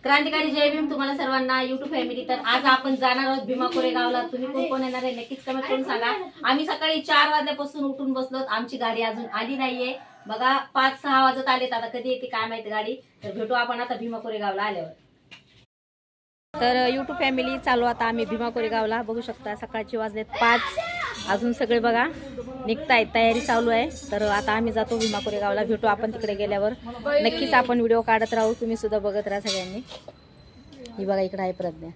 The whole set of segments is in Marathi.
क्रांतिकारी जय भीम तुम्हाला सर्वांना YouTube फॅमिली. तर आज आपण जाणार आहोत भीमा कोरेगावला. तुम्ही कोण कोण येणार आहे नक्कीच कमेंट करून सांगा. आम्ही सकाळी 4 वाजल्यापासून उठून बसलो. आमची गाडी अजून आली नाहीये. बघा 5-6 वाजत आलेत. आता कधी येते काय माहिती गाडी. तर भेटू आपण आता भीमा कोरेगावला आल्यावर. तर YouTube फॅमिली चालू आता आम्ही भीमा कोरेगावला. बघू शकता सकाळचे वाजलेत 5. अजून सगळे बघा निघतायत, तयारी चालू आहे. तर आता आम्ही जातो भीमा कोरेगावला. भेटू आपण तिकडे गेल्यावर. नक्कीच आपण व्हिडिओ काढत राहू. तुम्ही सुद्धा बघत राहा सगळ्यांनी. ही बघा इकडे आहे प्रज्ञा.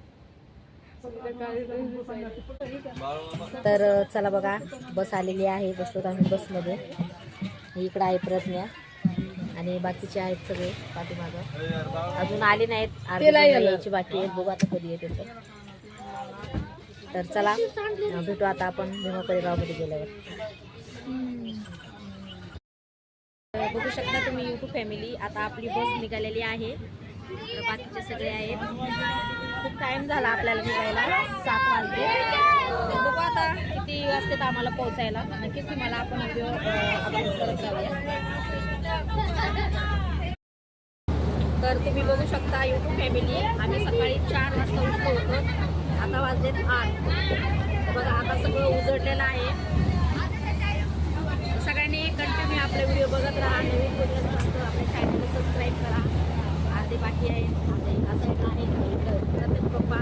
तर चला बघा बस आलेली आहे. बसलो आम्ही बसमध्ये. इकडे आहे प्रज्ञा आणि बाकीचे आहेत सगळे पाठीमागं. अजून आले नाहीत, यायची बाकी आहेत. बघू आता कधी येते. तर चला भेटू आता आपण भीमा कोरेगावमध्ये गेल्यावर. बघू शकता तुम्ही YouTube फॅमिली. आता आपली बस निघालेली आहे. तर बाकीचे सगळे आहेत. खूप टाइम झाला आपल्याला निघायला, 7 वाजले. तर बघू आता किती वाजतात आम्हाला पोहोचायला. नक्कीच तुम्हाला आपण व्हिडिओ अपडेट करत राहूया. तर तुम्ही बघू शकता YouTube फॅमिली आम्ही सकाळी 4 वाजता उठलो होतो. आता वाजलेत 8. बघा आता सगळं उजळलेलं आहे. सगळ्यांनी कंटिन्यू आपले व्हिडिओ बघत राहा. नवीन व्हिडिओ असतं आपल्या चॅनलला सबस्क्राईब करा. अर्धे बाकी आहे, असं आहे इकडं पप्पा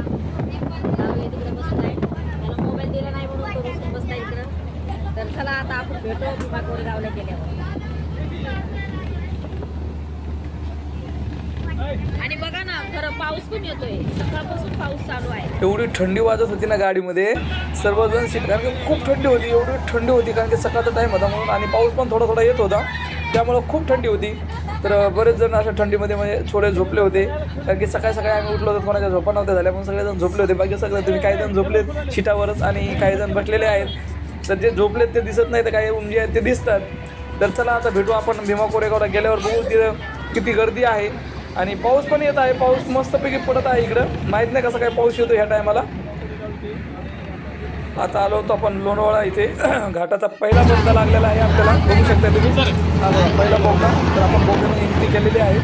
तिकडे बसत आहे. त्याला मोबाईल दिला नाही म्हणून तो बसून बसता इकडं. तर चला आता आपण भेटू भीमा कोरेगावला गेल्यावर. आणि बघा ना खरं पाऊस पण येतोय. सकाळपासून पाऊस चालू आहे. एवढी थंडी वाजत होती ना गाडीमध्ये. सर्वजण कारण की खूप थंडी होती. एवढी थंडी होती कारण की सकाळचा टाईम होता म्हणून. आणि पाऊस पण थोडा थोडा येत होता त्यामुळं खूप थंडी होती. तर बरेच जण अशा थंडीमध्ये म्हणजे थोडे झोपले होते. कारण की सकाळी सकाळी आम्ही उठलो होतो, कोणाच्या झोपा नव्हत्या झाल्या म्हणून सगळेजण झोपले होते. बाकी सगळे तुम्ही काही जण झोपलेत शिटावरच आणि काही जण बसलेले आहेत. तर जे झोपलेत ते दिसत नाही, तर काही उमजे आहेत ते दिसतात. तर चला आता भेटू आपण भीमा कोरेगावला गेल्यावर. बघू तिथं किती गर्दी आहे. आणि पाऊस पण येत आहे. पाऊस मस्तपैकी पडत आहे इकडं. माहीत नाही कसं काय पाऊस येतो ह्या टायमाला. आता आलो होतो आपण लोणावळा इथे. घाटाचा पहिला बोगदा लागलेला आहे आपल्याला. बघू शकता तुम्ही पहिला बोगदा. तर आपण बोगद्याने एंट्री केलेली आहे.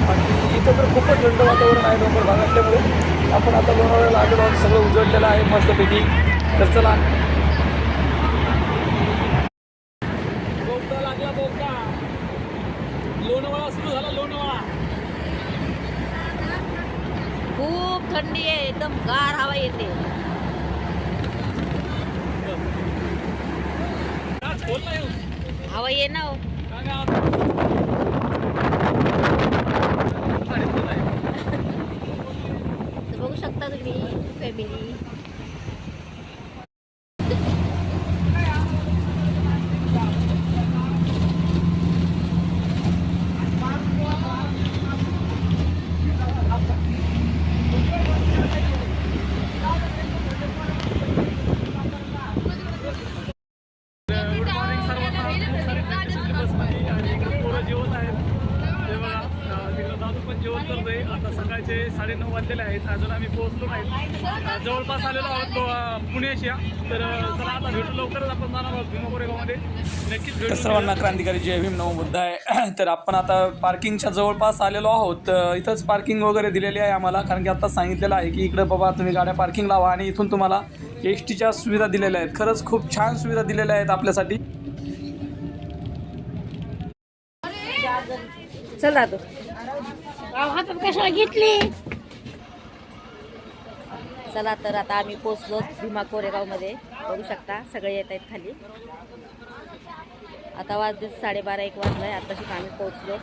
आणि इथं तर खूपच थंड वातावरण आहे डोंगर भाग असल्यामुळे. आपण आता लोणावळ्याला आलेलो आहोत. सगळं उजळलेलं आहे मस्तपैकी. तर चला बोगदा लागला. बोगदा लोणावळा सुरू झाला. लोणावळा खूप थंडी आहे. एकदम गार हवा येते. हवा ये ना हो. बघू शकता तुम्ही फॅमिली. आता सकाळचे 9:30 वाजलेले आहेत. अजून आम्ही पोहोचलो नाही. जवळपास आलेलो आहोत पुण्याच्या. तर चला आता भेटू. लवकरच आपण जाणार आहोत भीमा कोरेगावमध्ये. नक्कीच भेटू. सर्वांना क्रांतिकारी जय भीम नवबुद्ध आहे. तर आपण आता पार्किंगच्या जवळपास आलेलो आहोत. इथंच पार्किंग वगैरे दिलेली आहे आम्हाला. कारण की आता सांगितलेलं आहे की इकडे बाबा तुम्ही गाड्या पार्किंग लावा आणि इथून तुम्हाला STच्या सुविधा दिलेल्या आहेत. खरंच खूप छान सुविधा दिलेल्या आहेत आपल्यासाठी. चल राहतो हातात कशाला घेतली. चला तर आता आम्ही पोहोचलो भीमा कोरेगावमध्ये. बघू शकता सगळे येत आहेत खाली. आता वाजले 12:30-1 वाजलाय. आताशी आम्ही पोहोचलो.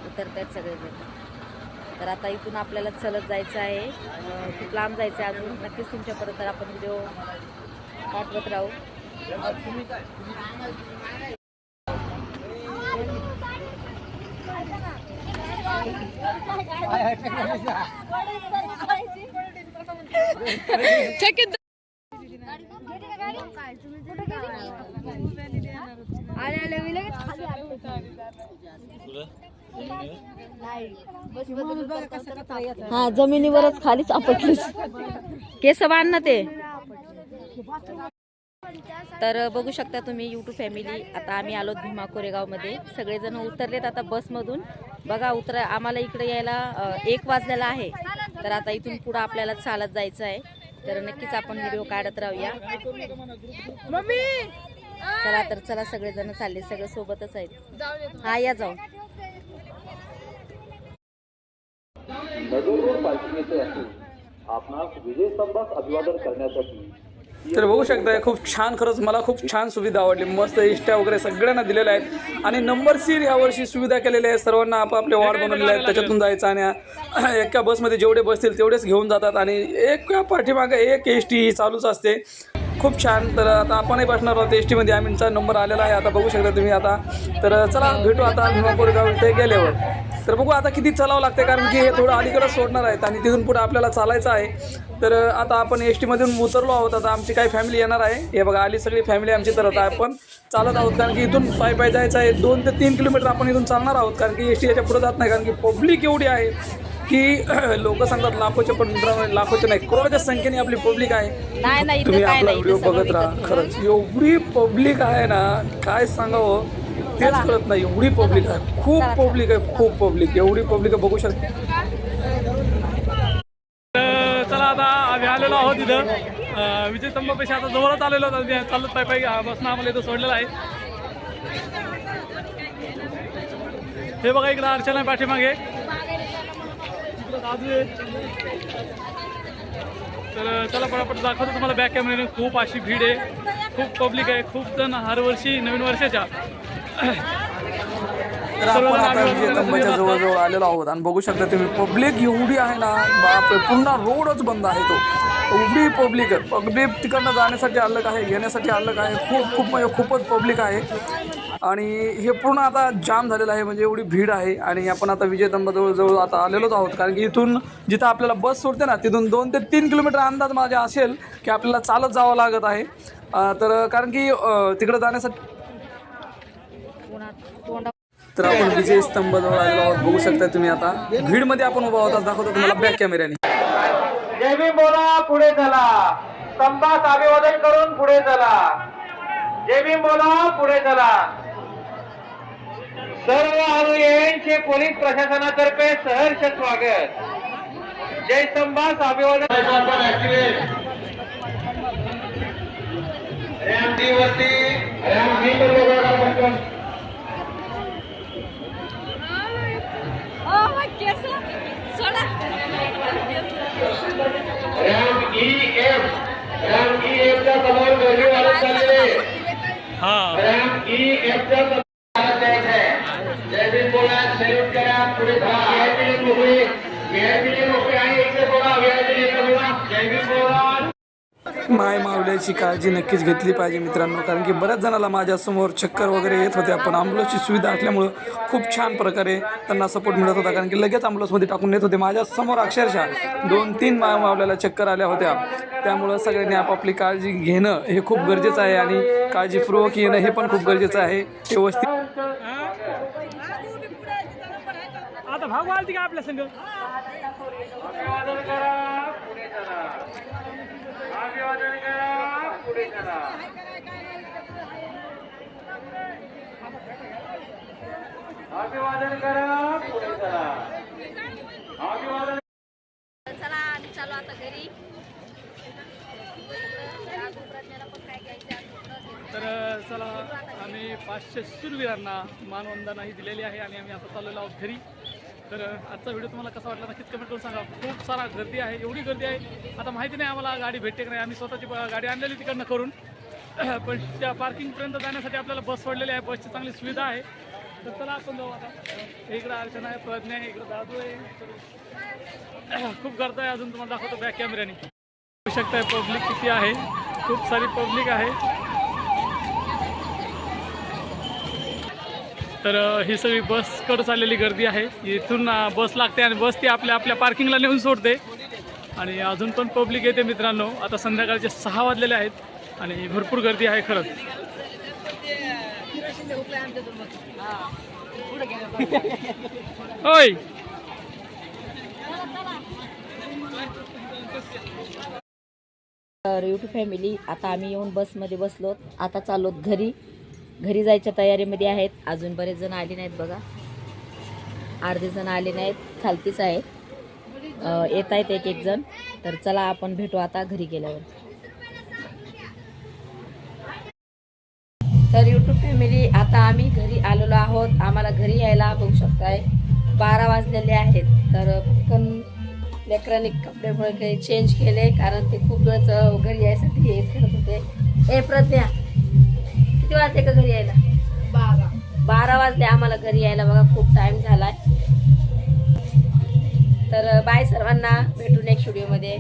उतरतायत सगळे. तर आता इथून आपल्याला चलत जायचं आहे. खूप लांब जायचं आहे अजून. नक्कीच तुमच्यापर्यंत आपण व्हिडिओ पाठवत राहू. हा जमिनीवरच खालीच आपटलीस. केस बांध ना ते. तर बघू शकता तुम्ही YouTube फॅमिली, आता आम्ही आलोत भीमा कोरेगावमध्ये. सगळेजण उतरलेत आता बसमधून. बघा आम्हाला इकडे यायला 1 वाजलेला आहे. तर आता इथून पुढं आपल्याला चालत जायचं आहे. तर नक्कीच आपण व्हिडिओ काढत राहूया. चला तर चला, सगळेजण चालले, सगळे सोबतच आहेत. हा या जाऊन. नगर रोड पार्किंग येथे असून आपणास विजय स्तंभास अभिवादन करण्यासाठी तर बघू शकताय, खूप छान, खरंच मला खूप छान सुविधा आवडली. मस्त एसट्या वगैरे सगळ्यांना दिलेल्या आहेत आणि नंबर सीट यावर्षी सुविधा केलेल्या आहेत. सर्वांना आपापले वॉर्ड बनवलेले आहेत, त्याच्यातून जायचं आणि एका बसमध्ये जेवढे बसतील तेवढेच घेऊन जातात आणि एका पाठीमागे एक एस टी चालूच असते. खूप छान. तर आता आपणही बसणार आहोत एस टीमध्ये. आम्हीचा नंबर आलेला आहे, आता बघू शकता तुम्ही. आता तर चला भेटू आता भीमा कोरेगाव इथे गेल्यावर. तर बघू आता किती चालावं लागते, कारण की हे थोडं अलीकडे सोडणार आहेत आणि तिथून पुढे आपल्याला चालायचं आहे. तर आता आपण एस टीमधून उतरलो आहोत. आता आमची काही फॅमिली येणार आहे. हे बघा आली सगळी फॅमिली आमची. तर आता आपण चालत आहोत, कारण की इथून पायी जायचं आहे. 2 ते 3 किलोमीटर आपण इथून चालणार आहोत, कारण की एस टी याच्या पुढे जात नाही. कारण की पब्लिक एवढी आहे की लोक सांगतात लाखोचे, पण लाखोचे नाही, करोडच्या संख्येने आपली पब्लिक आहे. नाही तुम्ही आपला व्हिडिओ बघत राहा. खरंच एवढी पब्लिक आहे ना, काय सांगावं तेच कळत नाही. एवढी पब्लिक आहे, खूप पब्लिक आहे, खूप पब्लिक, एवढी पब्लिक आहे, बघू शकता. चला आता आम्ही आलेलो आहोत इथं विजय स्तंभापेक्षा. आता जवळच आलेलो आहोत. चालत पायी बसनं आम्हाला इथं सोडलेलं आहे. हे बघा इकडं अर्चना पाठीमागे, इकडं दादू आहे. तर चला पटापट दाखवतो तुम्हाला बॅक कॅमेऱ्याने. खूप अशी भीड आहे, खूप पब्लिक आहे, खूप जण हर वर्षी नवीन वर्षाच्या. तर आपण आता विजय स्तंभाच्या जवळजवळ आलेलो आहोत आणि बघू शकता तुम्ही पब्लिक एवढी आहे ना, बापरे, पूर्ण रोडच बंद आहे. तो एवढी पब्लिक आहे. पब्लिक तिकडनं जाण्यासाठी अलग आहे, येण्यासाठी अलग आहे. खूप म्हणजे खूपच पब्लिक आहे आणि हे पूर्ण आता जाम झालेलं आहे, म्हणजे एवढी भीड आहे. आणि आपण आता विजय स्तंभाजवळ आता आलेलोच आहोत, कारण की इथून जिथं आपल्याला बस सोडते ना, तिथून 2 ते 3 किलोमीटर अंदाज माझ्या असेल की आपल्याला चालत जावं लागत आहे. तर कारण की तिकडं जाण्यासाठी. तर आपण विजय स्तंभाजवळ आलेलो आहोत, बघू शकता तुम्ही. आता भीडमध्ये आपण उभा होता, दाखवतो तुम्हाला बॅक कॅमेऱ्याने. जय भीम बोला, पुढे चला. स्तंभास अभिवादन करून पुढे चला. जय भीम बोला, पुढे चला. सर्व अनुयायांचे पोलीस प्रशासनातर्फे सहर्ष स्वागत. जय स्तंभास अभिवादन. जय भीम बोला, सैल्यूट करा, पुढे जय भीम बोला. माय मावल्याची काळजी नक्कीच घेतली पाहिजे मित्रांनो, कारण की बऱ्याच जणाला माझ्यासमोर चक्कर वगैरे येत होत्या, पण ॲम्ब्युलन्सची सुविधा असल्यामुळं खूप छान प्रकारे त्यांना सपोर्ट मिळत होता, कारण की लगेच ॲम्ब्युलन्समध्ये टाकून नेत होते. माझ्यासमोर अक्षरशः 2-3 माय मावल्याला चक्कर आल्या होत्या. त्यामुळं सगळ्यांनी आपापली काळजी घेणं हे खूप गरजेचं आहे आणि काळजीपूर्वक येणं हे पण खूप गरजेचं आहे. व्यवस्थित आता भाऊ आलती का आपल्या संग? अभिवादन करा, पुढे चला. अभिवादन करा, पुढे चला. अभिवादन करा, पुढे चला. अभिवादन. चला आम्ही चालू आता घरी. तर चला आम्ही 500 शूरवीरांना मानवंदनाही दिलेली आहे आणि आम्ही आता चाललेलो आहोत घरी. तर आजचा व्हिडिओ तुम्हाला कसा वाटला नक्कीच कमेंट करून सांगा. खूप सारा गर्दी आहे, एवढी गर्दी आहे, आता माहिती नाही आम्हाला गाडी भेटते की नाही. आम्ही स्वतःची गाडी आणलेली तिकडनं करून, पण त्या पार्किंगपर्यंत जाण्यासाठी आपल्याला बस सोडलेली आहे. बसची चांगली सुविधा आहे. तर चला आपण जाऊ आता. इकडं अर्चना आहे, प्रज्ञा आहे, इकडं दादू आहे. खूप गर्दी आहे अजून, तुम्हाला दाखवतो बॅक कॅमेऱ्याने. बघू शकताय पब्लिक किती आहे, खूप सारी पब्लिक आहे. तर ही सगळी बसकडं चाललेली गर्दी आहे. इथून बस लागते आणि बस ती आपल्या पार्किंगला नेऊन सोडते आणि अजून पण पब्लिक येते मित्रांनो. आता संध्याकाळचे 6 वाजलेले आहेत आणि भरपूर गर्दी आहे खरंच. होय. तर यूट्यूब फॅमिली आता आम्ही येऊन बसमध्ये बसलो. आता चाललोत घरी जायच्या तयारीमध्ये आहेत. अजून बरेच जण आले नाहीत बघा, अर्धे जण आले नाहीत, खालतीच आहेत, येत आहेत एक जण. तर चला आपण भेटू आता घरी गेल्यावर. तर यूट्यूब फॅमिली आता आम्ही घरी आलेलो आहोत. आम्हाला घरी यायला बघू शकताय 12 वाजलेले आहेत. तर पण लेकरांनी कपडे काही चेंज केले कारण ते खूप वेळच घरी यायसाठी हेच करत होते. प्रज्ञा किती वाजले का घरी यायला? 12 वाजले आम्हाला घरी यायला बघा, खूप टाइम झालाय. तर बाय सर्वांना, भेटू नेक्स्ट व्हिडिओमध्ये.